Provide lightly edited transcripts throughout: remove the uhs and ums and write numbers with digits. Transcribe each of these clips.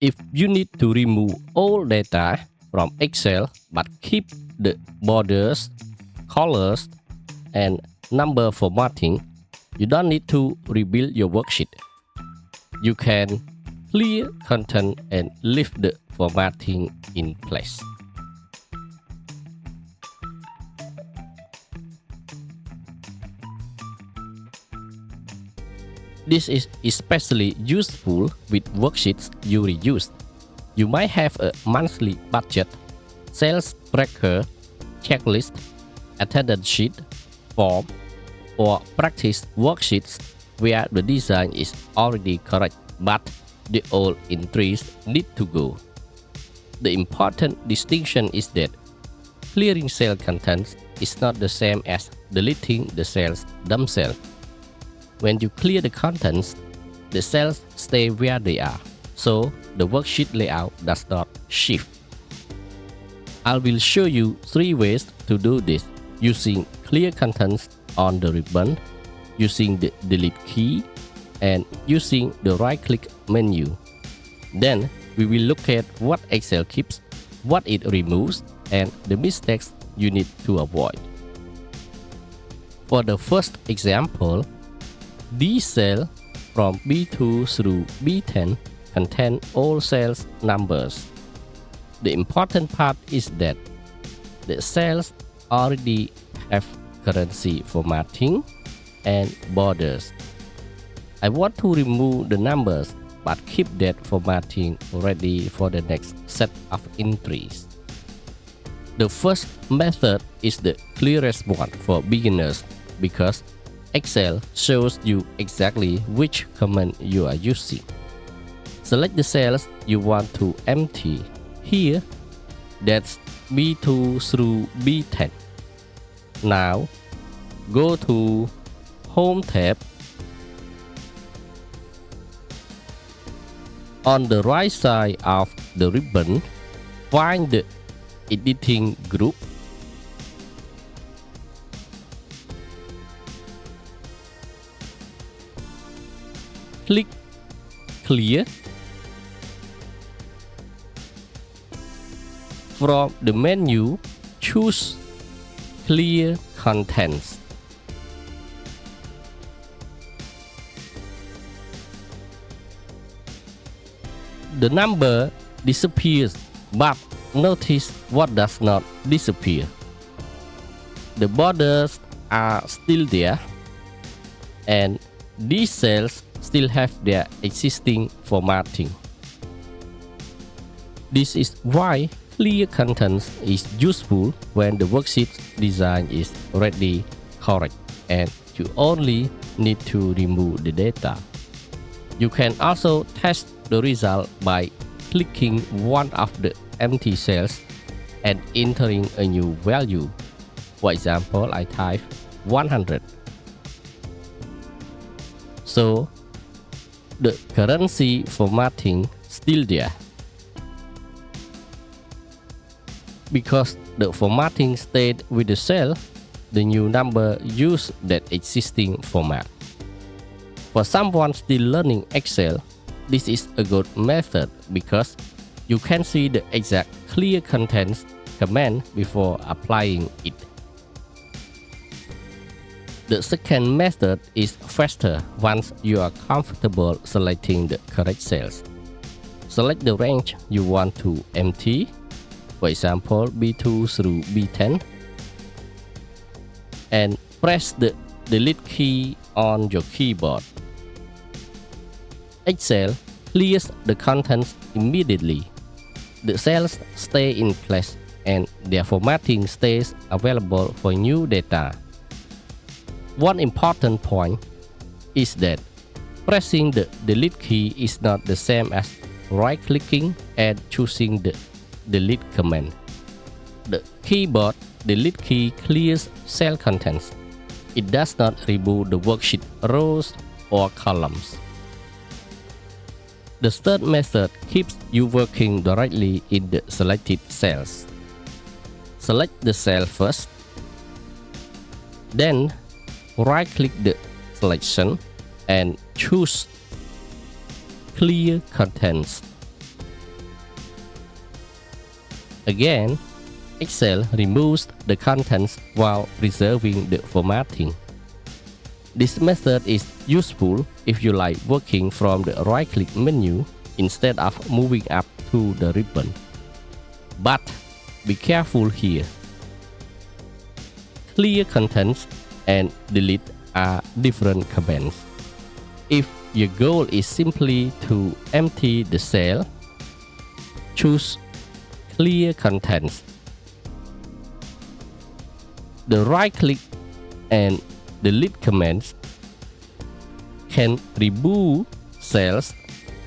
If you need to remove all data from Excel but keep the borders, colors, and number formatting, you don't need to rebuild your worksheet. You can clear content and leave the formatting in place. This is especially useful with worksheets you reuse. You might have a monthly budget, sales tracker, checklist, attendance sheet, form, or practice worksheets where the design is already correct but the old entries need to go. The important distinction is that clearing cell contents is not the same as deleting the cells themselves. When you clear the contents, the cells stay where they are, so the worksheet layout does not shift. I will show you 3 ways to do this using clear contents on the ribbon, using the delete key, and using the right-click menu. Then we will look at what Excel keeps, what it removes, and the mistakes you need to avoid. For the first example, this cell from B2 through B10 contain all sales numbers. The important part is that the cells already have currency formatting and borders. I want to remove the numbers but keep that formatting ready for the next set of entries. The first method is the clearest one for beginners because Excel shows you exactly which command you are using. Select the cells you want to empty. Here, that's B2 through B10. Now, go to Home tab. On the right side of the ribbon, find the Editing group. Click Clear. From the menu, choose Clear Contents. The number disappears, but notice what does not disappear. The borders are still there, and these cells still have their existing formatting. This is why clear contents is useful when the worksheet design is already correct and you only need to remove the data. You can also test the result by clicking one of the empty cells and entering a new value. For example, I type 100. So the currency formatting still there. Because the formatting stayed with the cell, the new number used that existing format. For someone still learning Excel, this is a good method because you can see the exact clear contents command before applying it. The second method is faster once you are comfortable selecting the correct cells. Select the range you want to empty, for example B2 through B10, and press the delete key on your keyboard. Excel clears the contents immediately. The cells stay in place and their formatting stays available for new data. One important point is that pressing the delete key is not the same as right-clicking and choosing the delete command. The keyboard delete key clears cell contents. It does not remove the worksheet rows or columns. The third method keeps you working directly in the selected cells. Select the cell first, then right-click the selection and choose Clear Contents. Again, Excel removes the contents while preserving the formatting. This method is useful if you like working from the right-click menu instead of moving up to the ribbon. But be careful here. Clear contents and delete are different commands. If your goal is simply to empty the cell, choose Clear Contents. The right-click and delete commands can remove cells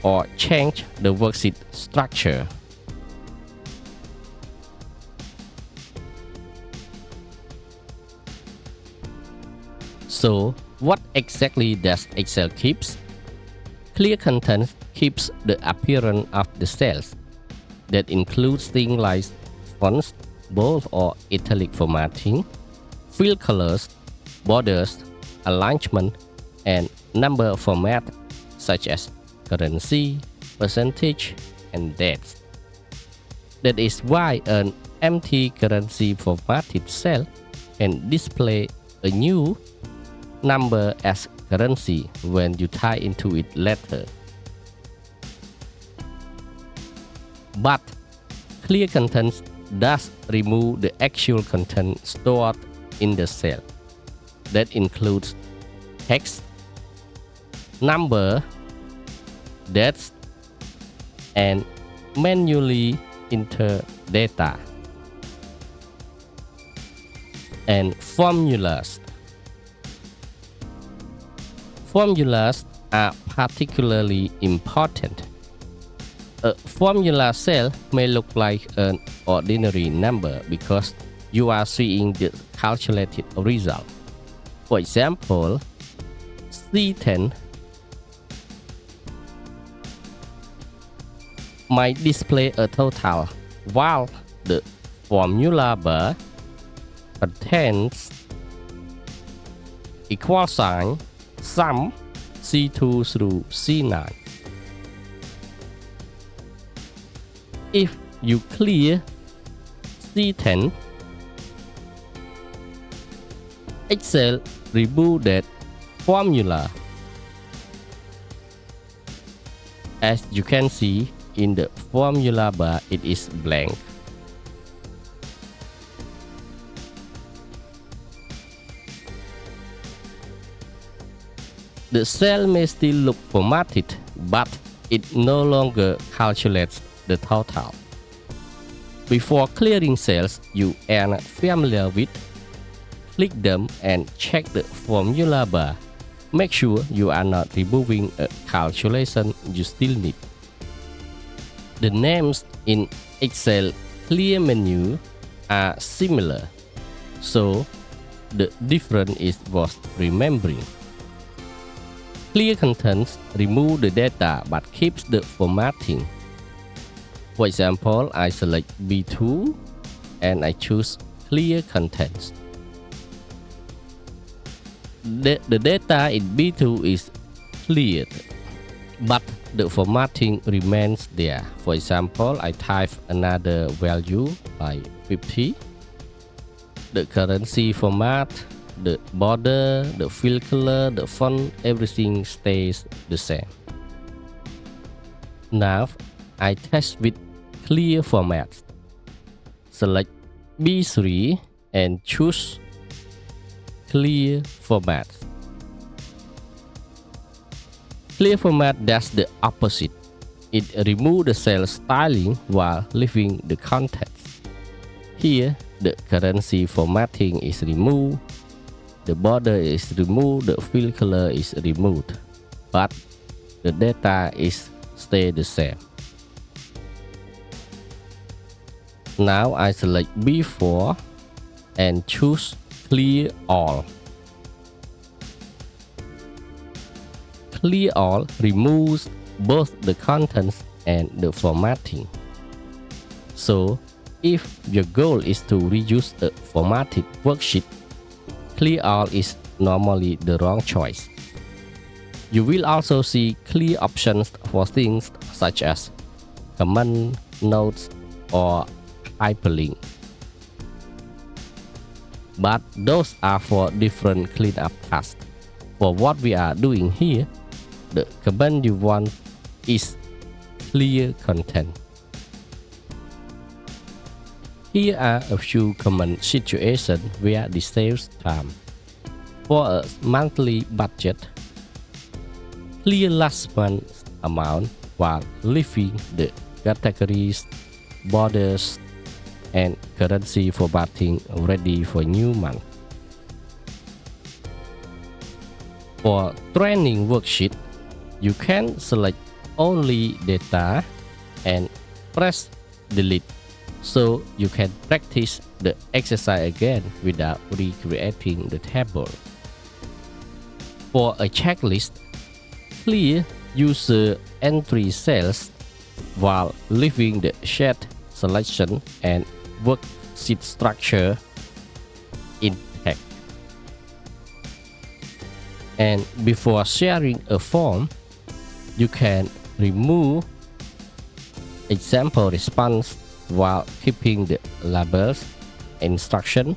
or change the worksheet structure. So, what exactly does Excel keeps? Clear Contents keeps the appearance of the cells. That includes things like fonts, bold or italic formatting, fill colors, borders, alignment, and number format such as currency, percentage, and dates. That is why an empty currency formatted cell can display a new number as currency when you type into it later. But Clear Contents does remove the actual content stored in the cell. That includes text, number, dates, and manually enter data, and formulas. Formulas are particularly important. A formula cell may look like an ordinary number because you are seeing the calculated result. For example, C10 might display a total, while the formula bar contains equal sign, sum, C2 through C9. If you clear C10, Excel remove that formula. As you can see in the formula bar, it is blank. The cell may still look formatted, but it no longer calculates the total. Before clearing cells you are familiar with, click them and check the formula bar. Make sure you are not removing a calculation you still need. The names in Excel Clear menu are similar, so the difference is worth remembering. Clear Contents remove the data but keeps the formatting. For example, I select B2 and I choose Clear Contents. The data in B2 is cleared, but the formatting remains there. For example, I type another value like 50. The currency format, the border, the fill color, the font, everything stays the same. Now, I test with Clear Format. Select B3 and choose Clear Format. Clear Format does the opposite. It removes the cell styling while leaving the contents. Here, the currency formatting is removed, the border is removed, the fill color is removed, but the data is stay the same. Now I select B4 and choose Clear All. Clear All removes both the contents and the formatting. So, if your goal is to reuse a formatted worksheet, Clear All is normally the wrong choice. You will also see clear options for things such as comment, notes, or hyperlink. But those are for different cleanup tasks. For what we are doing here, the command you want is clear content. Here are a few common situations where this saves time. For a monthly budget, clear last month's amount while leaving the categories, borders, and currency formatting ready for new month. For training worksheet, you can select only data and press delete so you can practice the exercise again without recreating the table. For a checklist, clear user entry cells while leaving the shared selection and worksheet structure intact. And before sharing a form, you can remove example response while keeping the labels, instruction,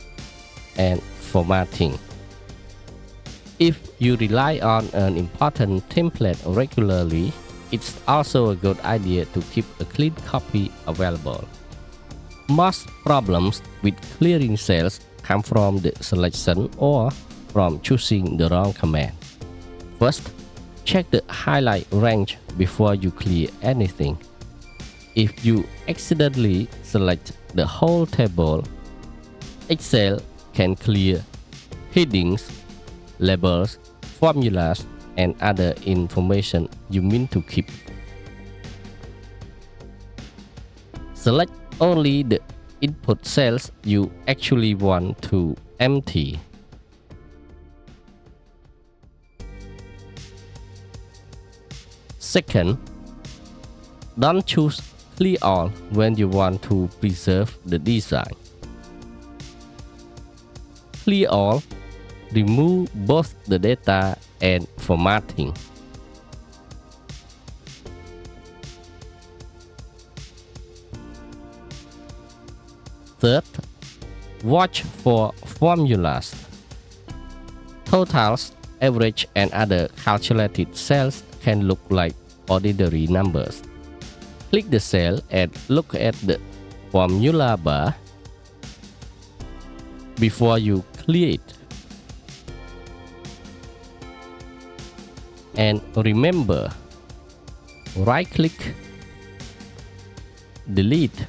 and formatting. If you rely on an important template regularly, it's also a good idea to keep a clean copy available. Most problems with clearing cells come from the selection or from choosing the wrong command. First, check the highlight range before you clear anything. If you accidentally select the whole table, Excel can clear headings, labels, formulas, and other information you mean to keep. Select only the input cells you actually want to empty. Second, don't choose clear all when you want to preserve the design. Clear all remove both the data and formatting. Third, watch for formulas. Totals, average, and other calculated cells can look like ordinary numbers. Click the cell and look at the formula bar before you clear it. And remember, right-click, delete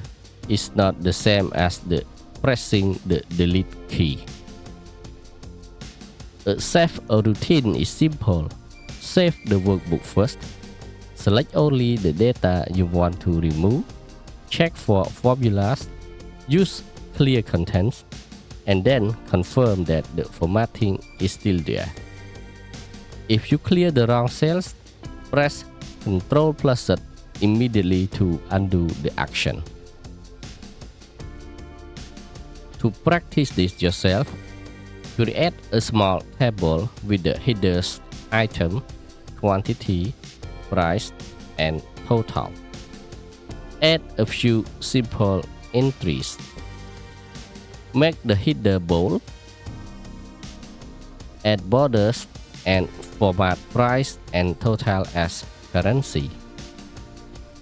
is not the same as the pressing the delete key. Save a routine is simple. Save the workbook first. Select only the data you want to remove. Check for formulas. Use clear contents. And then confirm that the formatting is still there. If you clear the wrong cells, press Ctrl+Z immediately to undo the action. To practice this yourself, create a small table with the headers item, quantity, price, and total. Add a few simple entries. Make the header bold. Add borders and format price and total as currency.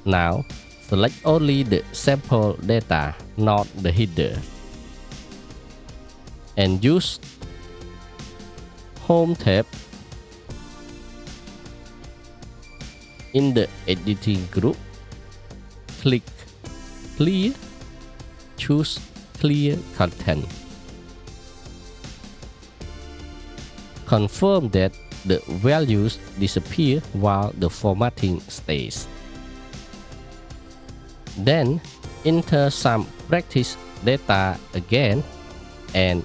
Now, select only the sample data, not the header. And use Home tab. In the editing group, click Clear, choose Clear Content. Confirm that the values disappear while the formatting stays. Then enter some practice data again and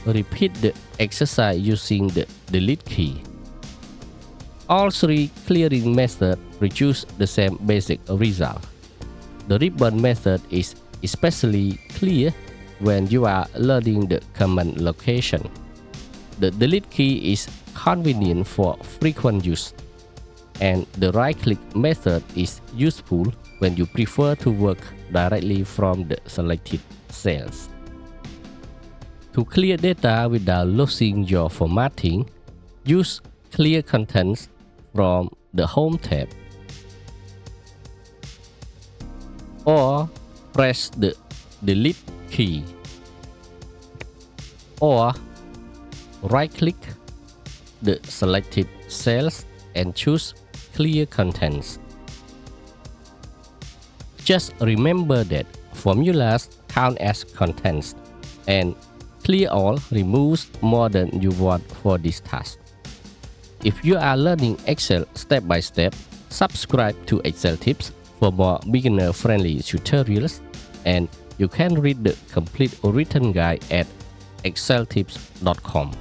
repeat the exercise using the delete key. All three clearing methods produce the same basic result. The ribbon method is especially clear when you are learning the common location. The delete key is convenient for frequent use. and the right-click method is useful when you prefer to work directly from the selected cells. To clear data without losing your formatting, use Clear Contents from the Home tab, or press the Delete key, or right-click the selected cells and choose Clear Contents. Just remember that formulas count as contents, and Clear All removes more than you want for this task. If you are learning Excel step by step, subscribe to XcelTips for more beginner-friendly tutorials, and you can read the complete written guide at XcelTips.com.